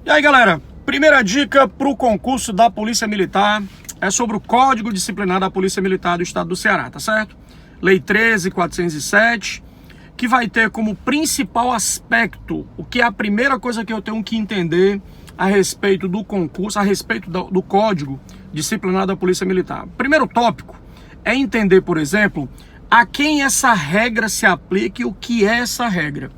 E aí, galera, primeira dica para o concurso da Polícia Militar é sobre o Código Disciplinar da Polícia Militar do Estado do Ceará, tá certo? Lei 13.407, que vai ter como principal aspecto, o que é a primeira coisa que eu tenho que entender a respeito do concurso, a respeito do Código Disciplinar da Polícia Militar. Primeiro tópico é entender, por exemplo, a quem essa regra se aplica e o que é essa regra.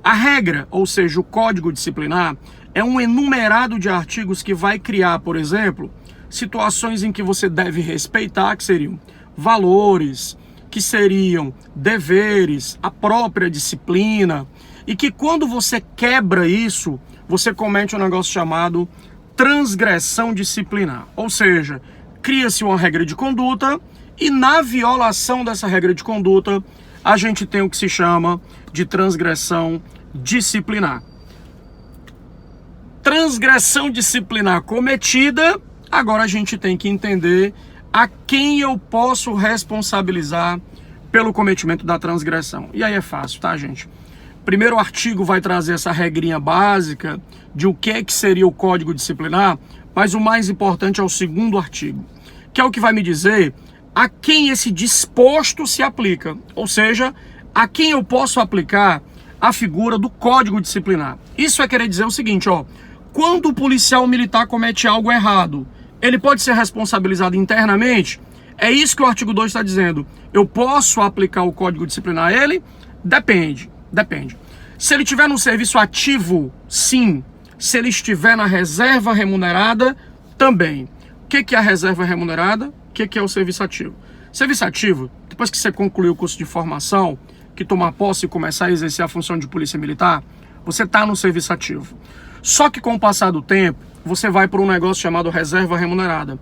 A regra, ou seja, o Código Disciplinar, é um enumerado de artigos que vai criar, por exemplo, situações em que você deve respeitar, que seriam valores, que seriam deveres, a própria disciplina, e que quando você quebra isso, você comete um negócio chamado transgressão disciplinar. Ou seja, cria-se uma regra de conduta e na violação dessa regra de conduta, a gente tem o que se chama de transgressão disciplinar. Transgressão disciplinar cometida, agora a gente tem que entender a quem eu posso responsabilizar pelo cometimento da transgressão. E aí é fácil, tá, gente? Primeiro artigo vai trazer essa regrinha básica de o que seria o Código Disciplinar, mas o mais importante é o segundo artigo, que é o que vai me dizer a quem esse disposto se aplica, ou seja, a quem eu posso aplicar a figura do Código Disciplinar. Isso é querer dizer o seguinte, ó, quando o policial militar comete algo errado, ele pode ser responsabilizado internamente? É isso que o artigo 2 está dizendo. Eu posso aplicar o Código Disciplinar a ele? Depende. Se ele estiver no serviço ativo, sim. Se ele estiver na reserva remunerada, também. O que é a reserva remunerada? O que é o serviço ativo? Serviço ativo, depois que você concluir o curso de formação, que tomar posse e começar a exercer a função de polícia militar, você está no serviço ativo. Só que com o passar do tempo, você vai para um negócio chamado reserva remunerada.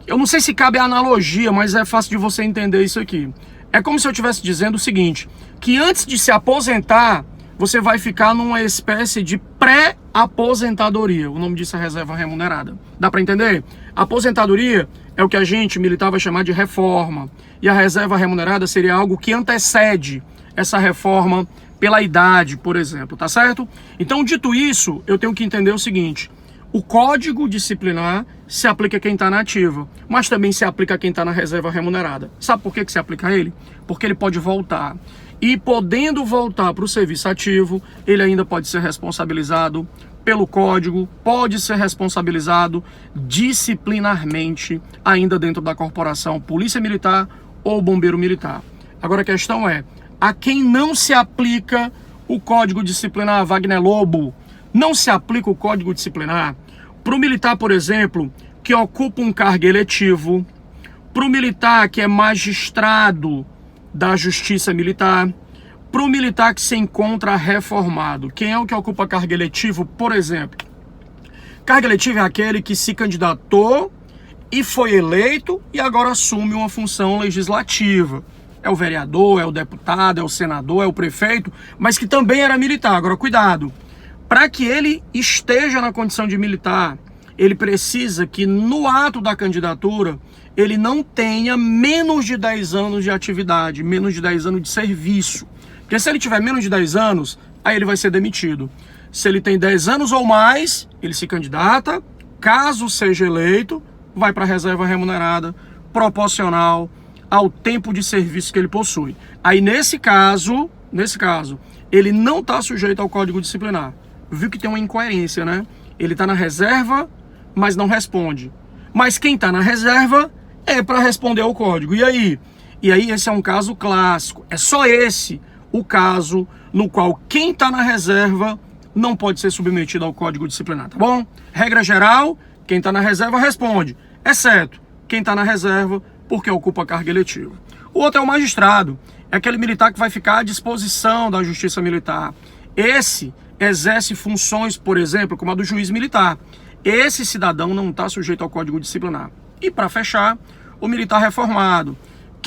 Eu não sei se cabe a analogia, mas é fácil de você entender isso aqui. É como se eu estivesse dizendo o seguinte, que antes de se aposentar, você vai ficar numa espécie de pré-aposentadoria. O nome disso é reserva remunerada. Dá para entender? A aposentadoria é o que a gente militar vai chamar de reforma. E a reserva remunerada seria algo que antecede essa reforma pela idade, por exemplo, tá certo? Então, dito isso, eu tenho que entender o seguinte, o Código Disciplinar se aplica a quem está na ativa, mas também se aplica a quem está na reserva remunerada. Sabe por que se aplica a ele? Porque ele pode voltar. E podendo voltar para o serviço ativo, ele ainda pode ser responsabilizado pelo Código, pode ser responsabilizado disciplinarmente, ainda dentro da corporação Polícia Militar ou Bombeiro Militar. Agora a questão é, a quem não se aplica o Código Disciplinar, Wagner Lobo, não se aplica o Código Disciplinar para o militar, por exemplo, que ocupa um cargo eletivo, para o militar que é magistrado da Justiça Militar, para o militar que se encontra reformado. Quem é o que ocupa cargo eletivo, por exemplo? Cargo eletivo é aquele que se candidatou e foi eleito e agora assume uma função legislativa. É o vereador, é o deputado, é o senador, é o prefeito, mas que também era militar. Agora, cuidado, para que ele esteja na condição de militar, ele precisa que no ato da candidatura, ele não tenha menos de 10 anos de atividade, menos de 10 anos de serviço. Porque se ele tiver menos de 10 anos, aí ele vai ser demitido. Se ele tem 10 anos ou mais, ele se candidata, caso seja eleito, vai para a reserva remunerada, proporcional ao tempo de serviço que ele possui. Aí nesse caso, ele não está sujeito ao Código Disciplinar. Viu que tem uma incoerência, né? Ele está na reserva, mas não responde. Mas quem está na reserva é para responder ao Código. E aí? Esse é um caso clássico. É só esse o caso no qual quem está na reserva não pode ser submetido ao Código Disciplinar, tá bom? Regra geral, quem está na reserva responde, exceto quem está na reserva porque ocupa cargo eletivo. O outro é o magistrado, é aquele militar que vai ficar à disposição da Justiça Militar. Esse exerce funções, por exemplo, como a do juiz militar. Esse cidadão não está sujeito ao Código Disciplinar. E para fechar, o militar reformado.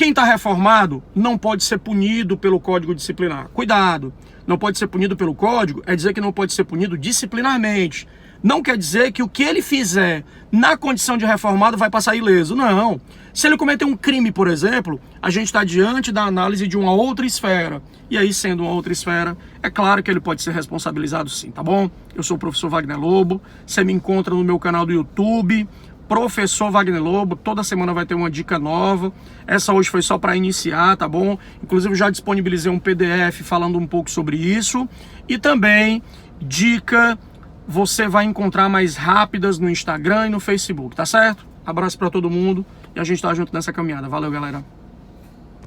Quem está reformado não pode ser punido pelo Código Disciplinar. Cuidado, não pode ser punido pelo Código, é dizer que não pode ser punido disciplinarmente. Não quer dizer que o que ele fizer na condição de reformado vai passar ileso. Não. Se ele cometer um crime, por exemplo, a gente está diante da análise de uma outra esfera. E aí, sendo uma outra esfera, é claro que ele pode ser responsabilizado sim, tá bom? Eu sou o professor Wagner Lobo. Você me encontra no meu canal do YouTube, Professor Wagner Lobo. Toda semana vai ter uma dica nova. Essa hoje foi só para iniciar, tá bom? Inclusive, já disponibilizei um PDF falando um pouco sobre isso. E também, dica... você vai encontrar mais rápidas no Instagram e no Facebook, tá certo? Abraço para todo mundo e a gente tá junto nessa caminhada. Valeu, galera!